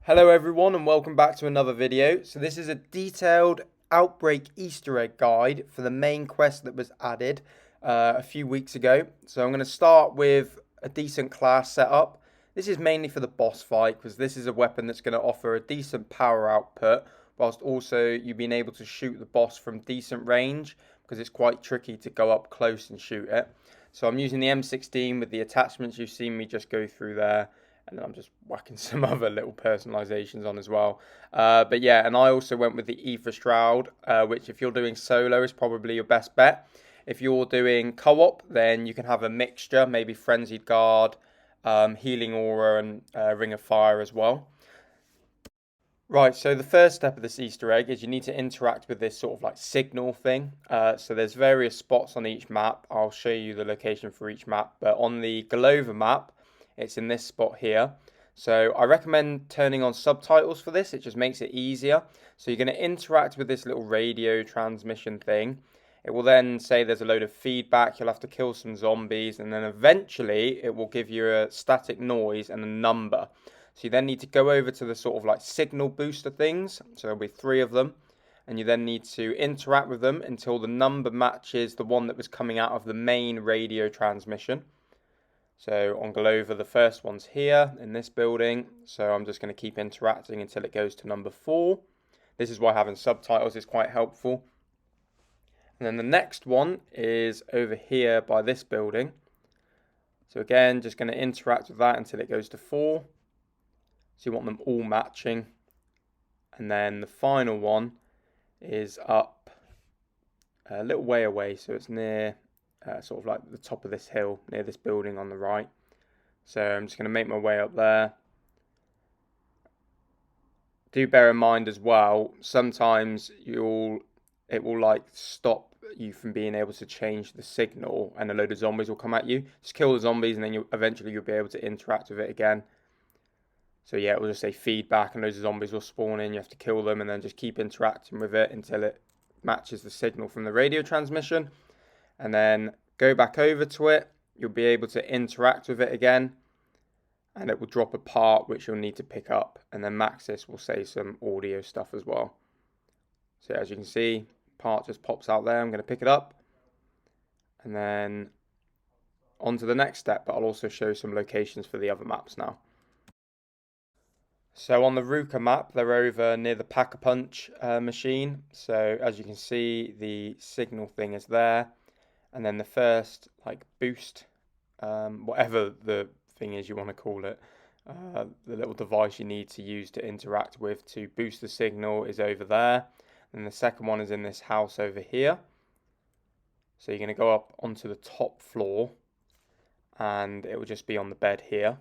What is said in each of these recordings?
Hello everyone and welcome back to another video. So this is a detailed Outbreak Easter egg guide for the main quest that was added a few weeks ago. So I'm going to start with a decent class setup. This is mainly for the boss fight because this is a weapon that's going to offer a decent power output whilst also you being able to shoot the boss from decent range because it's quite tricky to go up close and shoot it. So I'm using the M16 with the attachments you've seen me just go through there. And then I'm just whacking some other little personalizations on as well. But yeah, and I also went with the Ether Shroud, which if you're doing solo is probably your best bet. If you're doing co-op, then you can have a mixture, maybe Frenzied Guard, Healing Aura, and Ring of Fire as well. Right, so the first step of this Easter egg is you need to interact with this sort of like signal thing. So there's various spots on each map. I'll show you the location for each map. But on the Golova map, it's in this spot here. So I recommend turning on subtitles for this. It just makes it easier. So you're going to interact with this little radio transmission thing. It will then say there's a load of feedback. You'll have to kill some zombies. And then eventually it will give you a static noise and a number. So you then need to go over to the sort of like signal booster things. So there'll be 3 of them. And you then need to interact with them until the number matches the one that was coming out of the main radio transmission. So on Golova, the first one's here in this building. So I'm just going to keep interacting until it goes to number 4. This is why having subtitles is quite helpful. And then the next one is over here by this building. So again, just going to interact with that until it goes to 4. So you want them all matching. And then the final one is up a little way away. So it's near sort of like the top of this hill near this building on the right. So I'm just going to make my way up there. Do bear in mind as well, sometimes it will like stop you from being able to change the signal and a load of zombies will come at you. Just kill the zombies and then eventually you'll be able to interact with it again. So yeah, it will just say feedback and loads of zombies will spawn in. You have to kill them and then just keep interacting with it until it matches the signal from the radio transmission. And then go back over to it. You'll be able to interact with it again. And it will drop a part which you'll need to pick up. And then Maxis will say some audio stuff as well. So as you can see, part just pops out there. I'm going to pick it up. And then on to the next step. But I'll also show some locations for the other maps now. So on the Ruka map, they're over near the Pack-a-Punch machine. So as you can see, the signal thing is there. And then the first like boost, whatever the thing is you want to call it, the little device you need to use to interact with to boost the signal is over there. And the second one is in this house over here. So you're going to go up onto the top floor and it will just be on the bed here.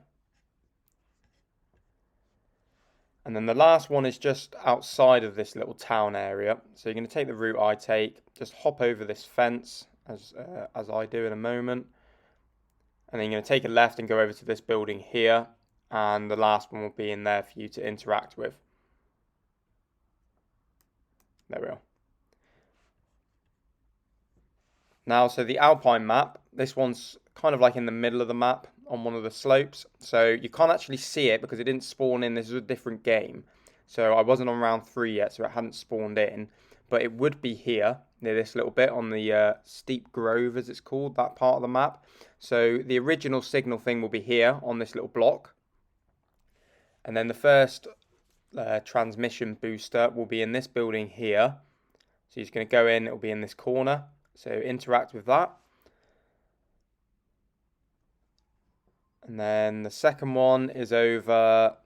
And then the last one is just outside of this little town area. So you're going to take the route I take, just hop over this fence as I do in a moment. And then you're going to take a left and go over to this building here. And the last one will be in there for you to interact with. There we are. Now, so the Alpine map, this one's kind of like in the middle of the map on one of the slopes. So you can't actually see it because it didn't spawn in. This is a different game. So I wasn't on round 3 yet, so it hadn't spawned in. But it would be here, near this little bit on the Steep Grove, as it's called, that part of the map. So the original signal thing will be here on this little block. And then the first transmission booster will be in this building here. So you're just going to go in, it will be in this corner. So interact with that. And then the second one is over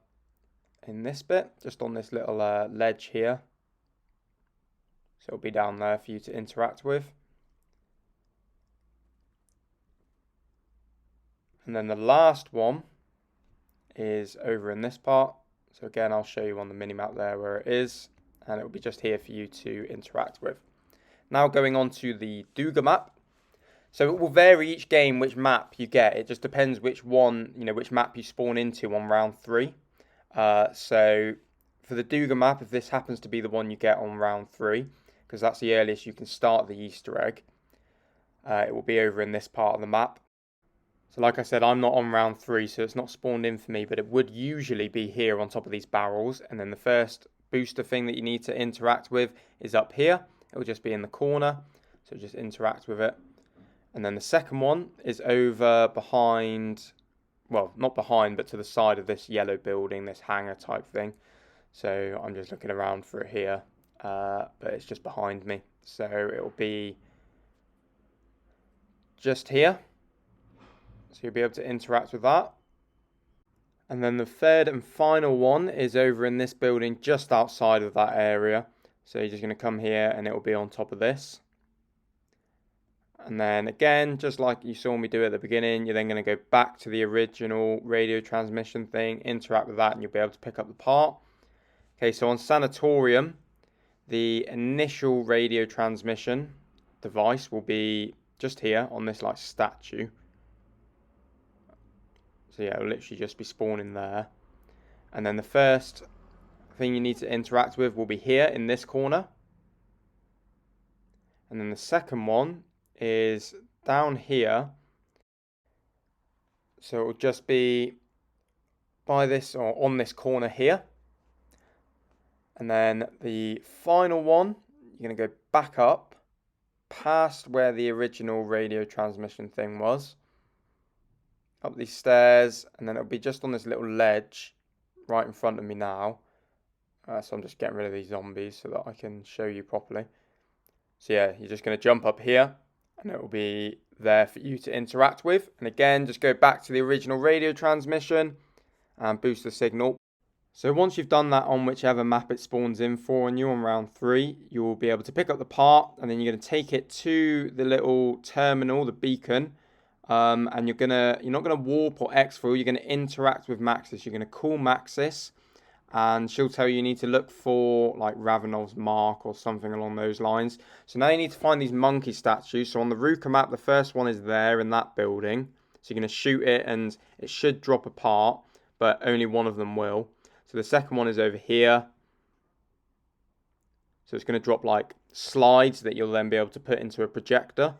in this bit, just on this little ledge here. So it'll be down there for you to interact with. And then the last one is over in this part. So again, I'll show you on the minimap there where it is. And it will be just here for you to interact with. Now going on to the Duga map. So it will vary each game which map you get. It just depends which one, which map you spawn into on round 3. So for the Duga map, if this happens to be the one you get on round 3, because that's the earliest you can start the Easter egg, it will be over in this part of the map. So like I said, I'm not on round 3, so it's not spawned in for me, but it would usually be here on top of these barrels. And then the first booster thing that you need to interact with is up here. It will just be in the corner, so just interact with it. And then the second one is over behind, well, not behind, but to the side of this yellow building, this hangar type thing. So I'm just looking around for it here, but it's just behind me. So it will be just here. So you'll be able to interact with that. And then the third and final one is over in this building just outside of that area. So you're just going to come here and it will be on top of this. And then again, just like you saw me do at the beginning, you're then going to go back to the original radio transmission thing, interact with that, and you'll be able to pick up the part. Okay, so on Sanatorium, the initial radio transmission device will be just here on this like statue. So yeah, it'll literally just be spawning there. And then the first thing you need to interact with will be here in this corner. And then the second one is down here. So it will just be by this or on this corner here. And then the final one, you're going to go back up past where the original radio transmission thing was. Up these stairs, and then it'll be just on this little ledge right in front of me now. So I'm just getting rid of these zombies so that I can show you properly. So yeah, you're just going to jump up here and it will be there for you to interact with. And again, just go back to the original radio transmission and boost the signal. So once you've done that on whichever map it spawns in for and you on round 3, you will be able to pick up the part and then you're going to take it to the little terminal, the beacon. And you're not gonna warp or exfil. You're gonna interact with Maxis. You're gonna call Maxis, and she'll tell you need to look for like Ravenov's mark or something along those lines. So now you need to find these monkey statues. So on the Ruka map, the first one is there in that building. So you're gonna shoot it, and it should drop apart, but only one of them will. So the second one is over here. So it's gonna drop like slides that you'll then be able to put into a projector.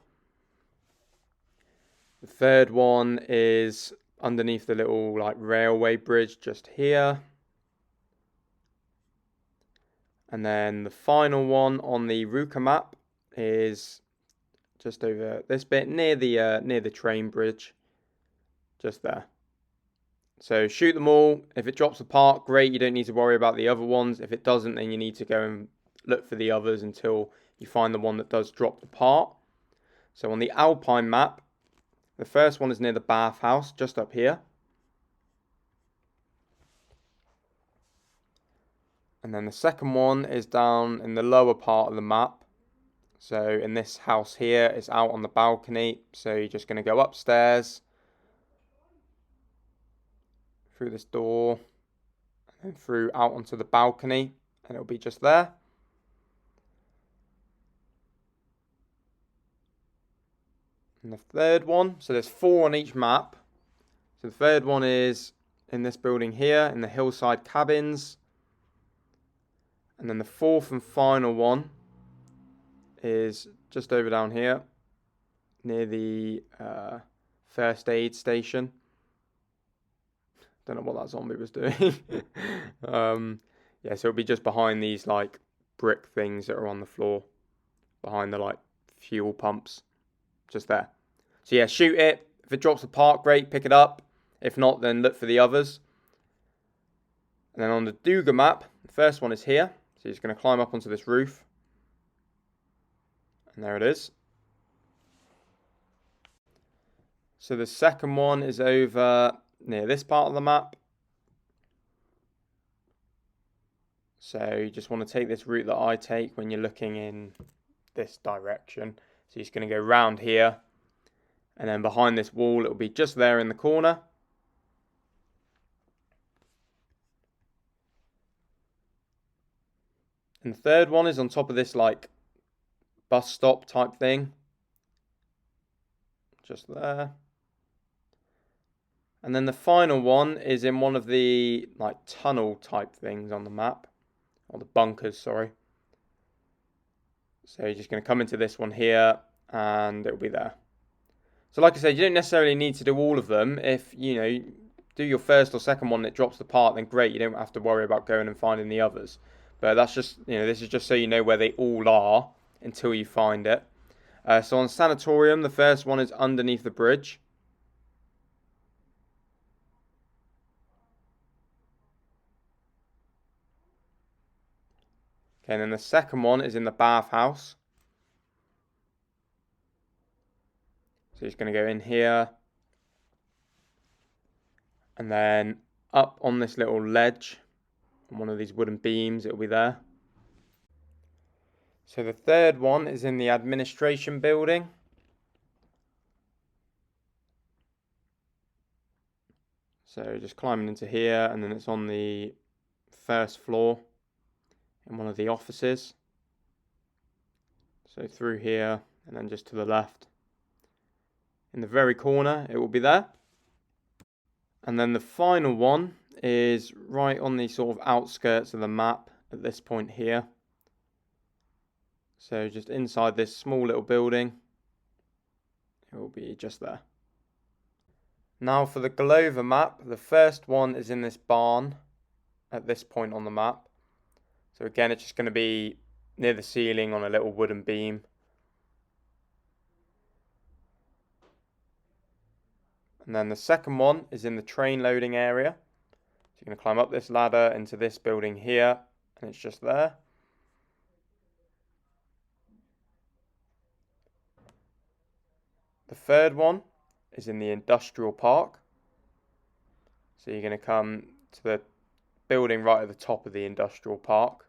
The third one is underneath the little like railway bridge just here. And then the final one on the Ruka map is just over this bit near the train bridge. Just there. So shoot them all. If it drops apart, great, you don't need to worry about the other ones. If it doesn't, then you need to go and look for the others until you find the one that does drop apart. So on the Alpine map, the first one is near the bathhouse, just up here. And then the second one is down in the lower part of the map. So in this house here, it's out on the balcony. So you're just going to go upstairs, through this door, and then through out onto the balcony, and it'll be just there. And the third one, so there's 4 on each map. So the third one is in this building here, in the hillside cabins. And then the fourth and final one is just over down here, near the first aid station. Don't know what that zombie was doing. Yeah, so it'll be just behind these like brick things that are on the floor, behind the like fuel pumps, just there. So yeah, shoot it. If it drops apart, great, pick it up. If not, then look for the others. And then on the Duga map, the first one is here. So you're just going to climb up onto this roof. And there it is. So the second one is over near this part of the map. So you just want to take this route that I take when you're looking in this direction. So you're just going to go round here. And then behind this wall, it'll be just there in the corner. And the third one is on top of this like bus stop type thing. Just there. And then the final one is in one of the like tunnel type things on the map. Or the bunkers, sorry. So you're just going to come into this one here and it'll be there. So like I said, you don't necessarily need to do all of them. If, you know, do your first or second one that drops the part, then great. You don't have to worry about going and finding the others. But that's just, you know, this is just so you know where they all are until you find it. So on Sanatorium, the first one is underneath the bridge. Okay, and then the second one is in the bathhouse. So he's going to go in here. And then up on this little ledge, on one of these wooden beams, it'll be there. So the third one is in the administration building. So just climbing into here, and then it's on the first floor in one of the offices. So through here, and then just to the left. In the very corner, it will be there. And then the final one is right on the sort of outskirts of the map at this point here. So just inside this small little building, it will be just there. Now for the Golova map, the first one is in this barn at this point on the map. So again, it's just going to be near the ceiling on a little wooden beam. And then the second one is in the train loading area. So you're going to climb up this ladder into this building here, and it's just there. The third one is in the industrial park. So you're going to come to the building right at the top of the industrial park.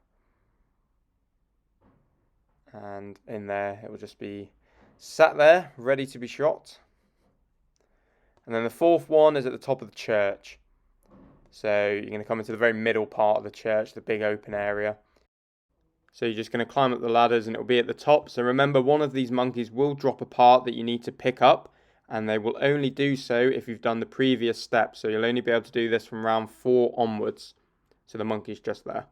And in there, it will just be sat there, ready to be shot. And then the fourth one is at the top of the church. So you're going to come into the very middle part of the church, the big open area. So you're just going to climb up the ladders and it will be at the top. So remember, one of these monkeys will drop a part that you need to pick up. And they will only do so if you've done the previous step. So you'll only be able to do this from round 4 onwards. So the monkey's just there.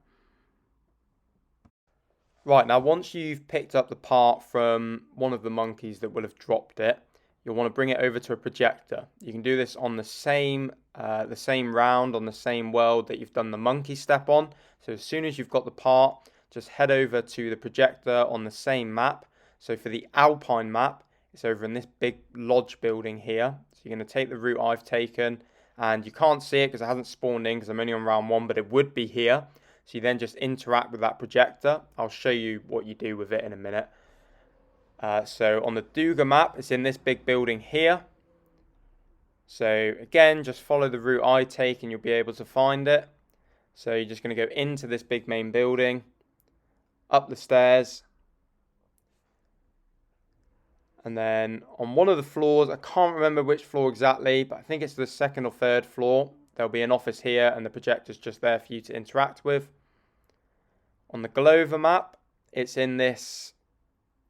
Right, now once you've picked up the part from one of the monkeys that will have dropped it, you'll want to bring it over to a projector. You can do this on the same round, on the same world that you've done the monkey step on. So as soon as you've got the part, just head over to the projector on the same map. So for the Alpine map, it's over in this big lodge building here. So you're going to take the route I've taken, and you can't see it because it hasn't spawned in because I'm only on round 1, but it would be here. So you then just interact with that projector. I'll show you what you do with it in a minute. So on the Duga map, it's in this big building here. So again, just follow the route I take and you'll be able to find it. So you're just going to go into this big main building, up the stairs. And then on one of the floors, I can't remember which floor exactly, but I think it's the 2nd or 3rd floor. There'll be an office here and the projector's just there for you to interact with. On the Golova map, it's in this,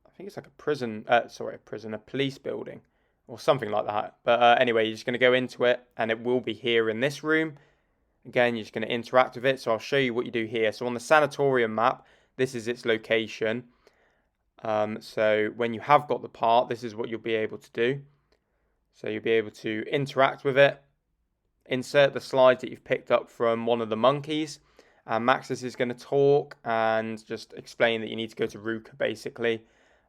I think it's like a police building or something like that. But anyway, you're just going to go into it and it will be here in this room. Again, you're just going to interact with it. So I'll show you what you do here. So on the Sanatorium map, this is its location. So when you have got the part, this is what you'll be able to do. So you'll be able to interact with it, insert the slides that you've picked up from one of the monkeys, and Maxis is going to talk and just explain that you need to go to Ruka basically,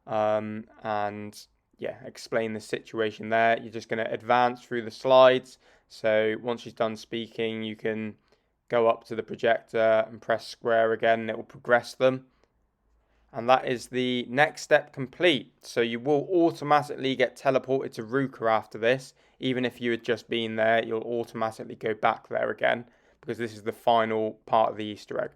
and yeah, explain the situation there. You're just going to advance through the slides. So once she's done speaking, you can go up to the projector and press square again, and it will progress them. And that is the next step complete. So you will automatically get teleported to Ruka after this. Even if you had just been there, you'll automatically go back there again, because this is the final part of the Easter egg.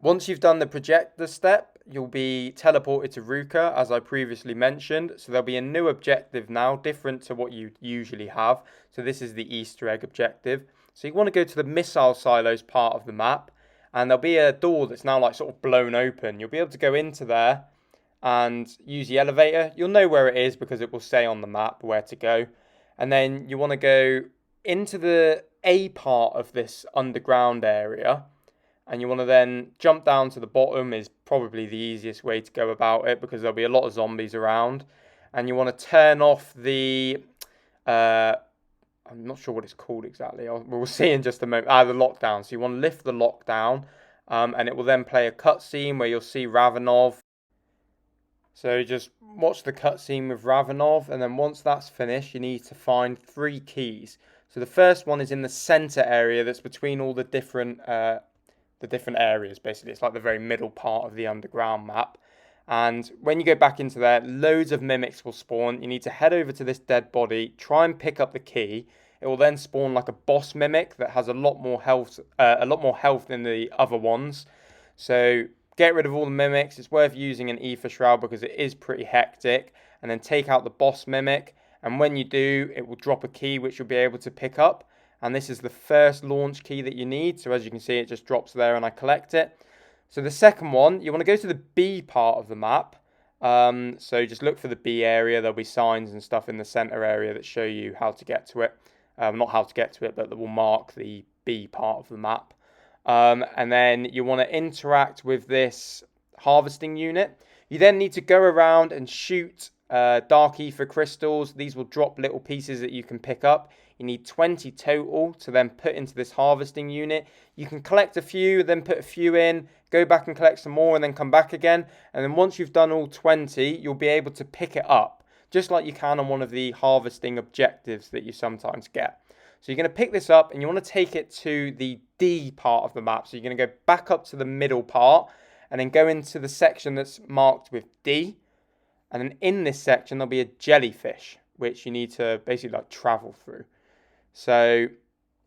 Once you've done the projector step, you'll be teleported to Ruka, as I previously mentioned. So there'll be a new objective now, different to what you usually have. So this is the Easter egg objective. So you want to go to the missile silos part of the map. And there'll be a door that's now like sort of blown open. You'll be able to go into there and use the elevator. You'll know where it is because it will say on the map where to go. And then you want to go into the A part of this underground area. And you want to then jump down to the bottom is probably the easiest way to go about it, because there'll be a lot of zombies around. and you want to turn off the, I'm not sure what it's called exactly. We'll see in just a moment. The lockdown. So you want to lift the lockdown, and it will then play a cutscene where you'll see Ravenov. So just watch the cutscene with Ravenov, and then once that's finished, you need to find 3 keys. So the first one is in the center area that's between all the different areas, basically. It's like the very middle part of the underground map. And when you go back into there, loads of mimics will spawn. You need to head over to this dead body, try and pick up the key. It will then spawn like a boss mimic that has a lot more health than the other ones. So get rid of all the mimics. It's worth using an ether shroud because it is pretty hectic. And then take out the boss mimic. And when you do, it will drop a key which you'll be able to pick up. And this is the first launch key that you need. So as you can see, it just drops there and I collect it. So the second one, you want to go to the B part of the map. So just look for the B area. There'll be signs and stuff in the center area that show you how to get to it. Not how to get to it, but that will mark the B part of the map. And then you want to interact with this harvesting unit. You then need to go around and shoot dark ether crystals. These will drop little pieces that you can pick up. You need 20 total to then put into this harvesting unit. You can collect a few, then put a few in, go back and collect some more, and then come back again. And then once you've done all 20, you'll be able to pick it up, just like you can on one of the harvesting objectives that you sometimes get. So you're going to pick this up, and you want to take it to the D part of the map. So you're going to go back up to the middle part, and then go into the section that's marked with D. And then in this section, there'll be a jellyfish, which you need to basically like travel through. So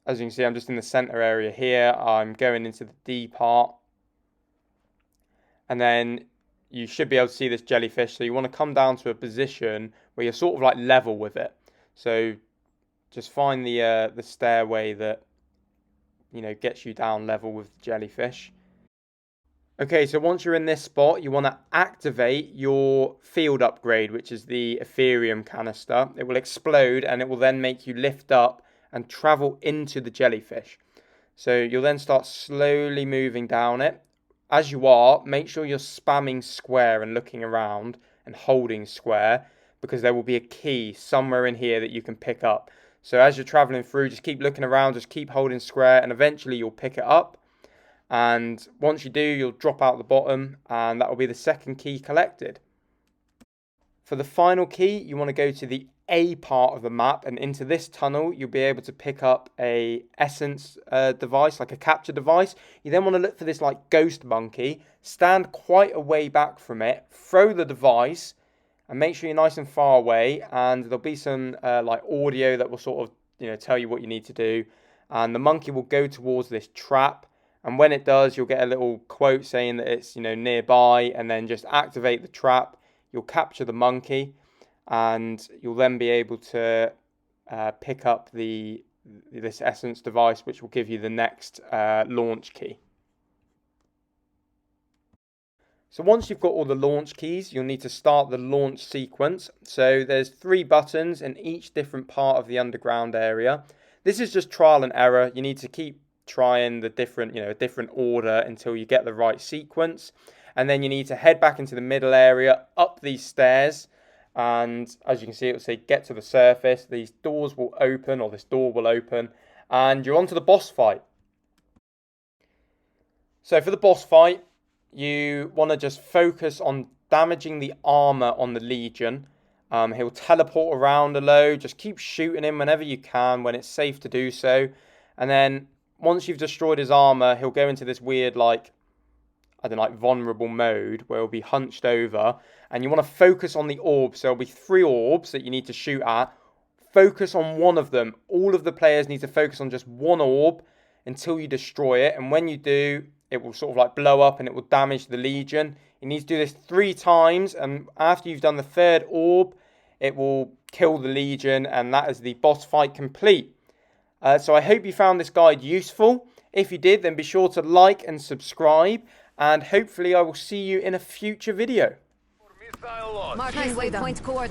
as you can see, I'm just in the center area here. I'm going into the D part. And then you should be able to see this jellyfish. So you want to come down to a position where you're sort of like level with it. So just find the stairway that, you know, gets you down level with the jellyfish. Okay, so once you're in this spot, you want to activate your field upgrade, which is the Ethereum canister. It will explode and it will then make you lift up and travel into the jellyfish. So you'll then start slowly moving down it. As you are, make sure you're spamming square and looking around and holding square, because there will be a key somewhere in here that you can pick up. So as you're traveling through, just keep looking around, just keep holding square, and eventually you'll pick it up. And once you do, you'll drop out the bottom, and that will be the second key collected. For the final key, you want to go to the A part of the map, and into this tunnel, you'll be able to pick up a essence device, like a capture device. You then want to look for this like ghost monkey, stand quite a way back from it, throw the device, and make sure you're nice and far away. And there'll be some like audio that will sort of, you know, tell you what you need to do. And the monkey will go towards this trap. And when it does, you'll get a little quote saying that it's, you know, nearby, and then just activate the trap. You'll capture the monkey, and you'll then be able to pick up this essence device, which will give you the next launch key. So once you've got all the launch keys, you'll need to start the launch sequence. So there's 3 buttons in each different part of the underground area. This is just trial and error. You need to keep trying the different, a different order until you get the right sequence. And then you need to head back into the middle area, up these stairs. And as you can see, it will say get to the surface. These doors will open, or this door will open, and you're on to the boss fight. So for the boss fight, you want to just focus on damaging the armor on the Legion. He'll teleport around a load. Just keep shooting him whenever you can, when it's safe to do so. And then once you've destroyed his armor, he'll go into this weird, vulnerable mode where he'll be hunched over. And you want to focus on the orbs. So there'll be 3 orbs that you need to shoot at. Focus on one of them. All of the players need to focus on just one orb until you destroy it. And when you do, it will sort of blow up and it will damage the Legion. You need to do this 3 times. And after you've done the 3rd orb, it will kill the Legion. And that is the boss fight complete. So I hope you found this guide useful. If you did, then be sure to like and subscribe. And hopefully I will see you in a future video. Marking waypoint coordinates.